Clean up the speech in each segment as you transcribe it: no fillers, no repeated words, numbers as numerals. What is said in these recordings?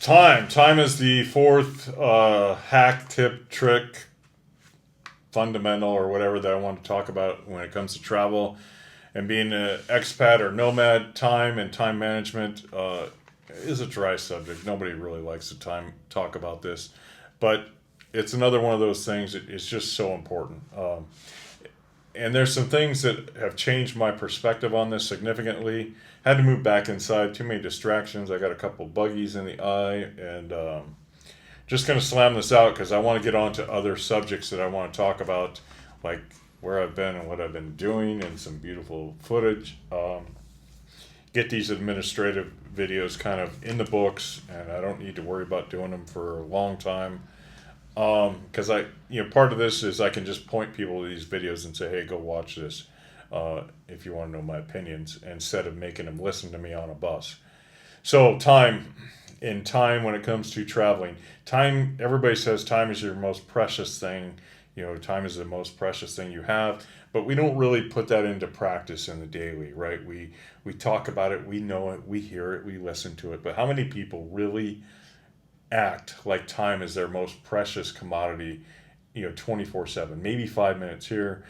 Time is the fourth hack, tip, trick, fundamental, or whatever that I want to talk about when it comes to travel and being an expat or nomad. Time and time management is a dry subject. Nobody really likes to talk about this, but it's another one of those things that is just so important. And there's some things that have changed my perspective on this significantly. Had to move back inside. Too many distractions. I got a couple buggies in the eye, and just going to slam this out because I want to get on to other subjects that I want to talk about, like where I've been and what I've been doing, and some beautiful footage. Get these administrative videos kind of in the books, and I don't need to worry about doing them for a long time. Because part of this is I can just point people to these videos and say, hey, go watch this if you want to know my opinions, instead of making them listen to me on a bus. So time when it comes to traveling, time, everybody says time is your most precious thing. Time is the most precious thing you have, but we don't really put that into practice in the daily, right? We talk about it, we know it, we hear it, we listen to it, but how many people really act like time is their most precious commodity, 24/7, maybe 5 minutes here?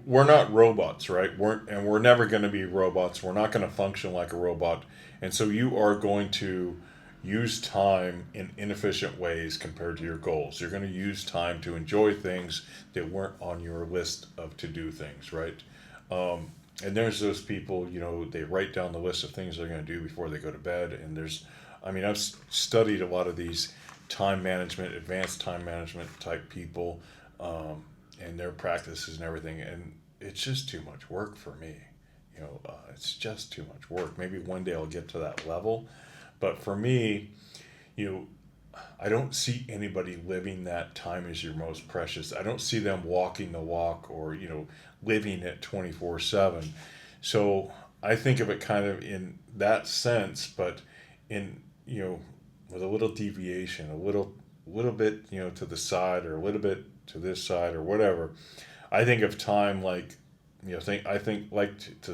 We're not robots, right? We're never going to be robots. We're not going to function like a robot. And so you are going to use time in inefficient ways compared to your goals. You're going to use time to enjoy things that weren't on your list of to-do things, right? And there's those people, they write down the list of things they're going to do before they go to bed. And I've studied a lot of these time management, advanced time management type people, and their practices and everything. And it's just too much work for me. It's just too much work. Maybe one day I'll get to that level. But for me, I don't see anybody living that time is your most precious. I don't see them walking the walk or, living it 24/7. So I think of it kind of in that sense, but in, with a little deviation, a little bit, to the side, or a little bit to this side, or whatever. I think of time like, to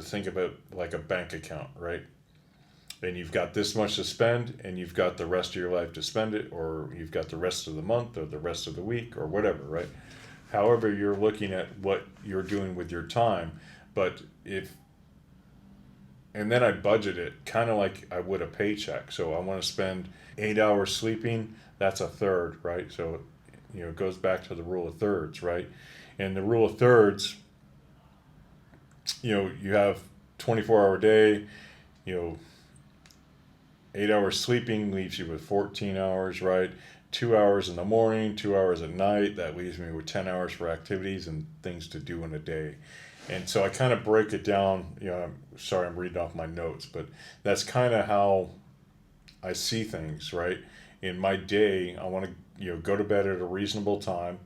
think about like a bank account, right? And you've got this much to spend, and you've got the rest of your life to spend it, or you've got the rest of the month, or the rest of the week, or whatever, right? However, you're looking at what you're doing with your time. But and then I budget it kind of like I would a paycheck. So I want to spend 8 hours sleeping, that's a third, right? So, it goes back to the rule of thirds, right? And the rule of thirds, you have 24-hour day, 8 hours sleeping leaves you with 14 hours, right? 2 hours in the morning, 2 hours at night. That leaves me with 10 hours for activities and things to do in a day. And so I kind of break it down. I'm sorry, I'm reading off my notes, but that's kind of how I see things, right? In my day, I want to, go to bed at a reasonable time.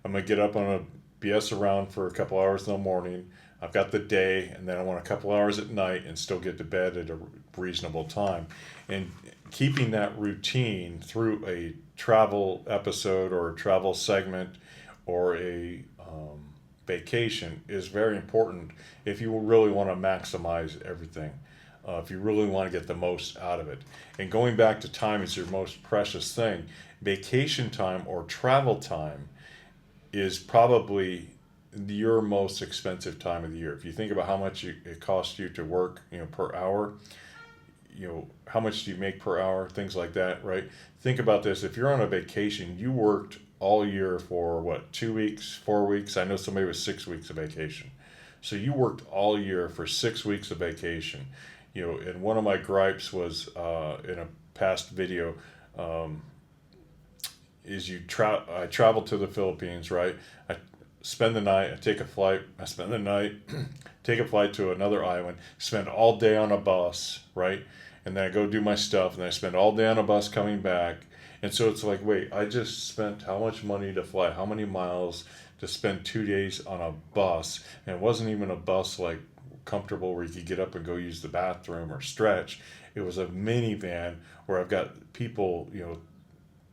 I'm going to get up on a BS around for a couple hours in the morning. I've got the day, and then I want a couple hours at night and still get to bed at a reasonable time. And keeping that routine through a travel episode or a travel segment or a vacation is very important if you really want to maximize everything. If you really want to get the most out of it. And going back to time is your most precious thing. Vacation time or travel time is probably your most expensive time of the year. If you think about how much it costs you to work, per hour, how much do you make per hour, things like that, right? Think about this. If you're on a vacation, you worked all year for what, 2 weeks, 4 weeks? I know somebody was 6 weeks of vacation. So you worked all year for 6 weeks of vacation. And one of my gripes was in a past video, is I travel to the Philippines, right? I spend the night, I take a flight, I spend the night, take a flight to another island, spend all day on a bus, right? And then I go do my stuff, and then I spend all day on a bus coming back. And so it's like, wait, I just spent how much money to fly, how many miles to spend 2 days on a bus? And it wasn't even a bus like comfortable where you could get up and go use the bathroom or stretch. It was a minivan where I've got people,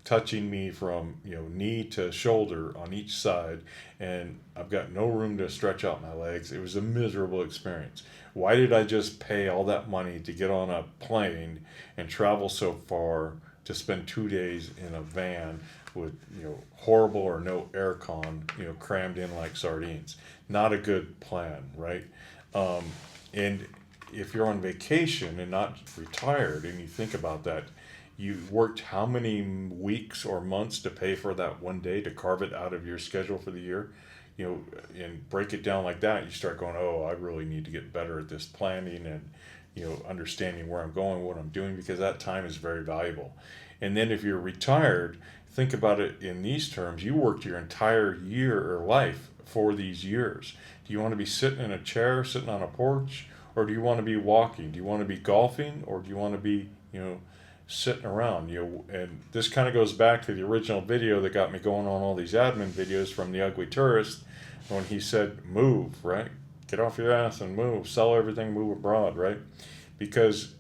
touching me from knee to shoulder on each side, and I've got no room to stretch out my legs. It was a miserable experience. Why did I just pay all that money to get on a plane and travel so far to spend 2 days in a van with, horrible or no aircon, crammed in like sardines. Not a good plan, right? And if you're on vacation and not retired, and you think about that, you worked how many weeks or months to pay for that one day, to carve it out of your schedule for the year, and break it down like that. You start going, oh, I really need to get better at this planning and, understanding where I'm going, what I'm doing, because that time is very valuable. And then if you're retired, think about it in these terms. You worked your entire year or life for these years. Do you want to be sitting in a chair, sitting on a porch, or do you want to be walking? Do you want to be golfing, or do you want to be, sitting around? And this kind of goes back to the original video that got me going on all these admin videos from the Ugly Tourist, when he said, move, right? Get off your ass and move. Sell everything, move abroad, right? Because,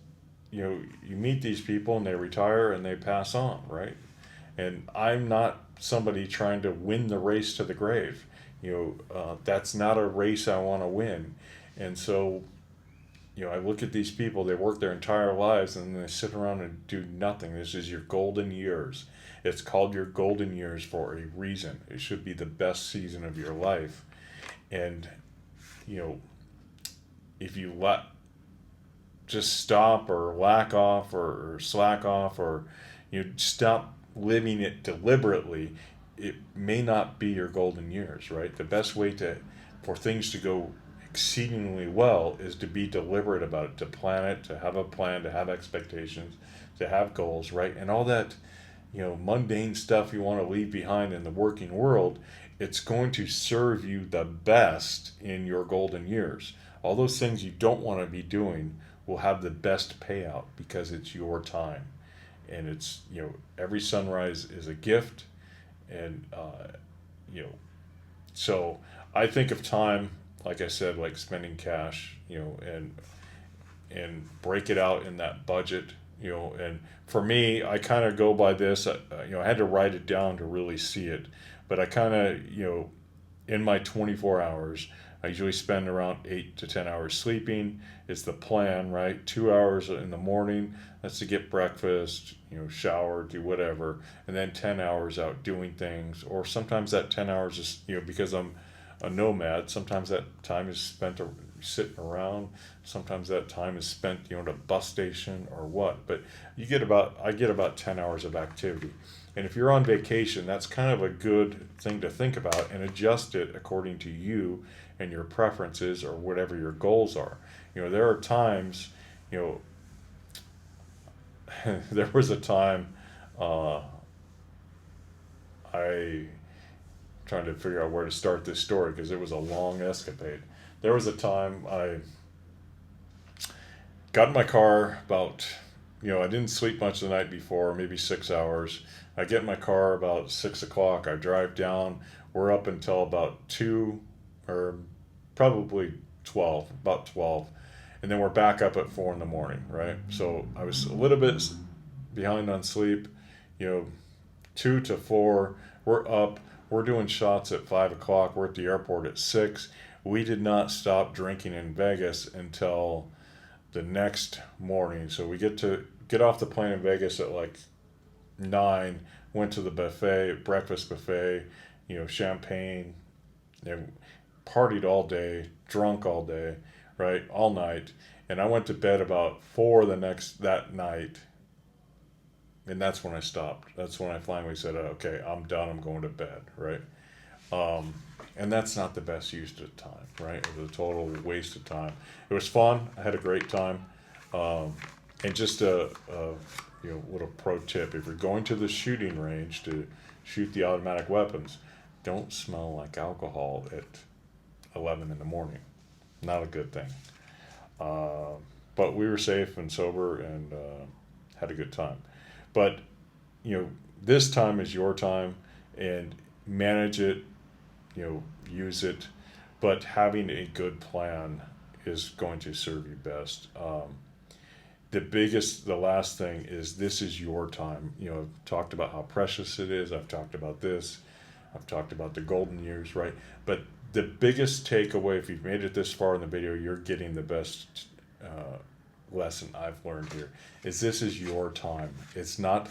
you meet these people and they retire and they pass on, right? And I'm not somebody trying to win the race to the grave. That's not a race I want to win. And so, I look at these people, they work their entire lives and they sit around and do nothing. This is your golden years. It's called your golden years for a reason. It should be the best season of your life. And, if you just stop or lack off or slack off, or stop living it deliberately, it may not be your golden years, right? The best way for things to go exceedingly well is to be deliberate about it, to plan it, to have a plan, to have expectations, to have goals, right? And all that, mundane stuff you want to leave behind in the working world, it's going to serve you the best in your golden years. All those things you don't want to be doing will have the best payout because it's your time. And it's, every sunrise is a gift. And, so I think of time, like I said, like spending cash, and break it out in that budget, and for me, I kind of go by this, I had to write it down to really see it, but I kind of, in my 24 hours, I usually spend around 8 to 10 hours sleeping. It's the plan, right? 2 hours in the morning, that's to get breakfast, shower, do whatever, and then 10 hours out doing things. Or sometimes that 10 hours is, because I'm a nomad, sometimes that time is spent sitting around. Sometimes that time is spent, at a bus station or what. But I get about 10 hours of activity. And if you're on vacation, that's kind of a good thing to think about and adjust it according to you and your preferences or whatever your goals are. There are times, there was a time I trying to figure out where to start this story because it was a long escapade. There was a time I got in my car about, I didn't sleep much the night before, maybe 6 hours. I get in my car about 6 o'clock. I drive down. We're up until about 2 or probably 12, about 12. And then we're back up at 4 in the morning, right? So I was a little bit behind on sleep, 2 to 4. We're up. We're doing shots at 5 o'clock. We're at the airport at 6. We did not stop drinking in Vegas until the next morning. So we get off the plane in Vegas at like 9, went to the buffet, breakfast buffet, champagne, partied all day, drunk all day, right, all night. And I went to bed about 4 that night. And that's when I stopped. That's when I finally said, okay, I'm done. I'm going to bed, right? And that's not the best use of time, right? It was a total waste of time. It was fun. I had a great time. And just a little pro tip: if you're going to the shooting range to shoot the automatic weapons, don't smell like alcohol at 11 in the morning. Not a good thing. But we were safe and sober and had a good time. But this time is your time, and manage it. Use it, but having a good plan is going to serve you best. The last thing is, this is your time. I've talked about how precious it is. I've talked about this. I've talked about the golden years, right? But the biggest takeaway, if you've made it this far in the video, you're getting the best lesson I've learned here, is this is your time. It's not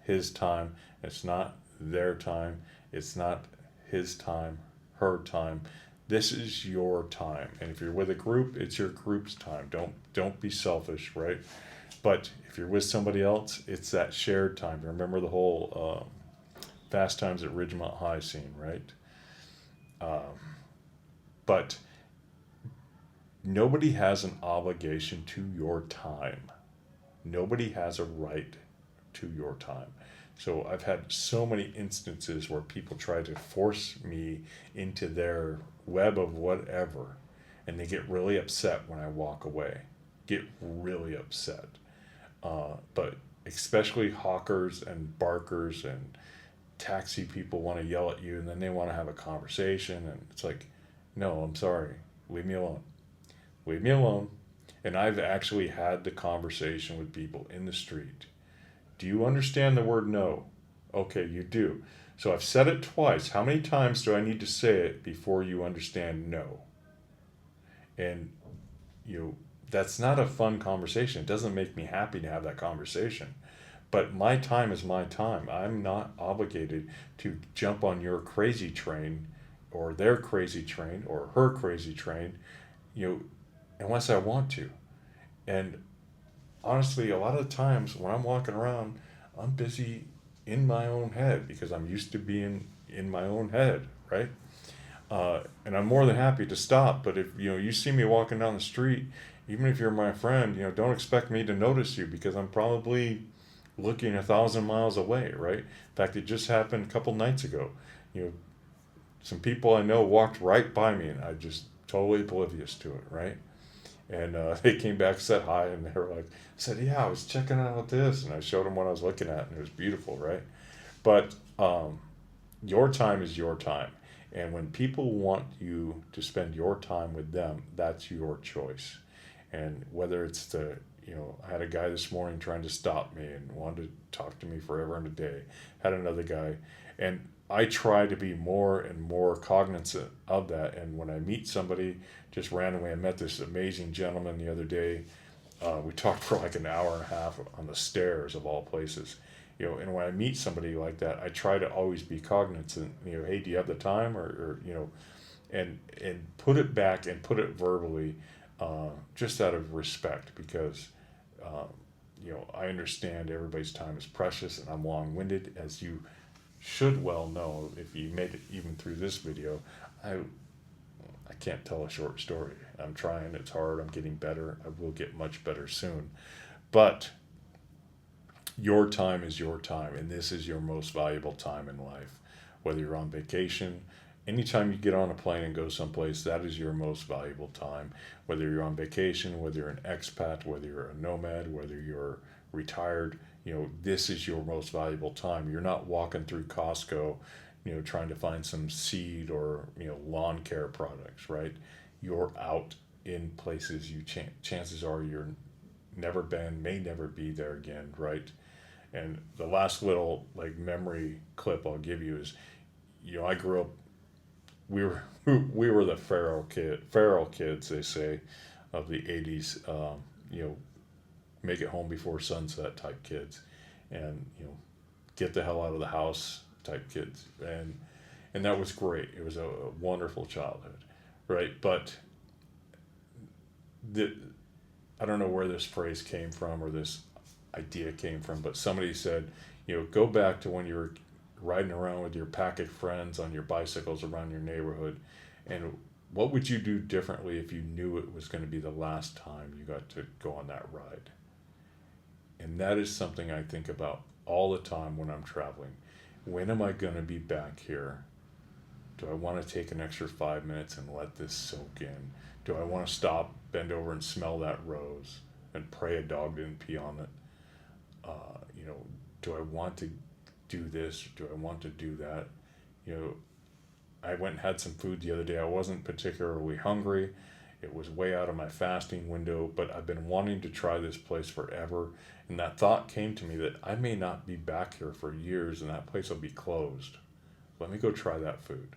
his time. It's not their time. It's not his time, her time. This is your time. And if you're with a group, it's your group's time. Don't be selfish, right? But if you're with somebody else, it's that shared time. Remember the whole Fast Times at Ridgemont High scene, right? But nobody has an obligation to your time. Nobody has a right to your time. So I've had so many instances where people try to force me into their web of whatever, and they get really upset when I walk away. Get really upset. But especially hawkers and barkers and taxi people want to yell at you, and then they want to have a conversation, and it's like, no, I'm sorry, leave me alone. Leave me alone. And I've actually had the conversation with people in the street. Do you understand the word no? Okay, you do. So I've said it twice. How many times do I need to say it before you understand no? And that's not a fun conversation. It doesn't make me happy to have that conversation. But my time is my time. I'm not obligated to jump on your crazy train or their crazy train or her crazy train, unless I want to. And honestly, a lot of the times when I'm walking around, I'm busy in my own head because I'm used to being in my own head, right? And I'm more than happy to stop. But if you see me walking down the street, even if you're my friend, don't expect me to notice you because I'm probably looking 1,000 miles away, right? In fact, it just happened a couple nights ago. Some people I know walked right by me, and I just totally oblivious to it, right? And they came back, said hi, and they were like, said, yeah, I was checking out this, and I showed them what I was looking at, and it was beautiful, right? But your time is your time, and when people want you to spend your time with them, that's your choice. And whether it's I had a guy this morning trying to stop me and wanted to talk to me forever and a day. Had another guy, and I try to be more and more cognizant of that. And when I meet somebody, just randomly, I met this amazing gentleman the other day. We talked for like an hour and a half on the stairs of all places. And when I meet somebody like that, I try to always be cognizant. Hey, do you have the time, or and put it back and put it verbally, just out of respect, because I understand everybody's time is precious, and I'm long-winded, as you should well know if you made it even through this video. I can't tell a short story. I'm trying. It's hard. I'm getting better. I will get much better soon. But your time is your time, and this is your most valuable time in life. Whether you're on vacation, anytime you get on a plane and go someplace, that is your most valuable time. Whether you're on vacation, whether you're an expat, whether you're a nomad, whether you're retired, this is your most valuable time. You're not walking through Costco, trying to find some seed or, lawn care products, right? You're out in places chances are you're never been, may never be there again, right? And the last little memory clip I'll give you is, I grew up, we were the feral kids, they say, of the 80s, make it home before sunset type kids, and get the hell out of the house type kids, and that was great. It was a wonderful childhood, right? But I don't know where this phrase came from or this idea came from, but somebody said, go back to when you were riding around with your pack of friends on your bicycles around your neighborhood, and what would you do differently if you knew it was going to be the last time you got to go on that ride? And that is something I think about all the time when I'm traveling. When am I going to be back here? Do I want to take an extra 5 minutes and let this soak in? Do I want to stop, bend over, and smell that rose and pray a dog didn't pee on it? Do I want to do this? Do I want to do that? I went and had some food the other day. I wasn't particularly hungry. It was way out of my fasting window, but I've been wanting to try this place forever. And that thought came to me that I may not be back here for years and that place will be closed. Let me go try that food.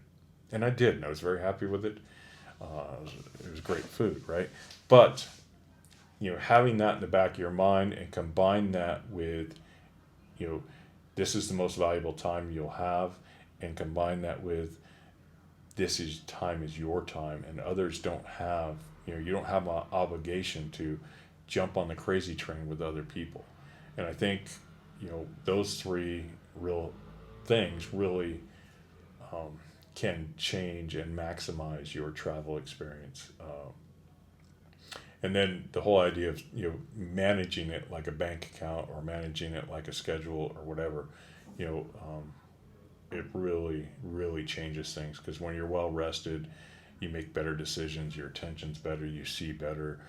And I did, and I was very happy with it. It was great food, right? But, having that in the back of your mind and combine that with, this is the most valuable time you'll have, and combine that with this is time is your time, and others don't have, you don't have an obligation to jump on the crazy train with other people. And I think, those three real things really can change and maximize your travel experience. And then the whole idea of managing it like a bank account or managing it like a schedule or whatever, it really changes things, because when you're well rested, you make better decisions, your attention's better, you see better,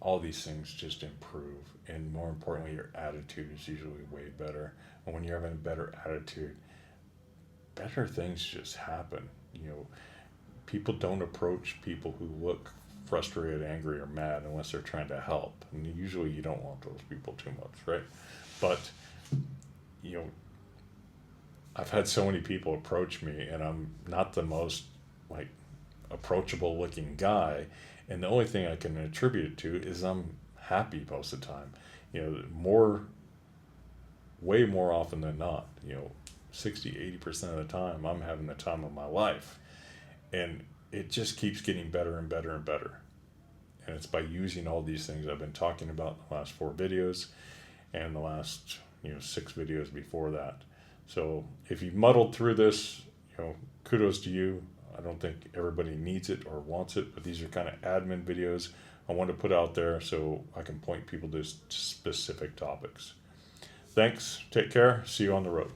all these things just improve. And more importantly, your attitude is usually way better. And when you're having a better attitude, better things just happen. People don't approach people who look frustrated, angry, or mad unless they're trying to help. And usually you don't want those people too much, right? But, I've had so many people approach me, and I'm not the most like approachable looking guy. And the only thing I can attribute it to is I'm happy most of the time. Way more often than not, 60-80% of the time, I'm having the time of my life. And it just keeps getting better and better and better. And it's by using all these things I've been talking about in the last 4 videos and the last 6 videos before that. So if you've muddled through this, kudos to you. I don't think everybody needs it or wants it, but these are kind of admin videos I want to put out there so I can point people to specific topics. Thanks. Take care. See you on the road.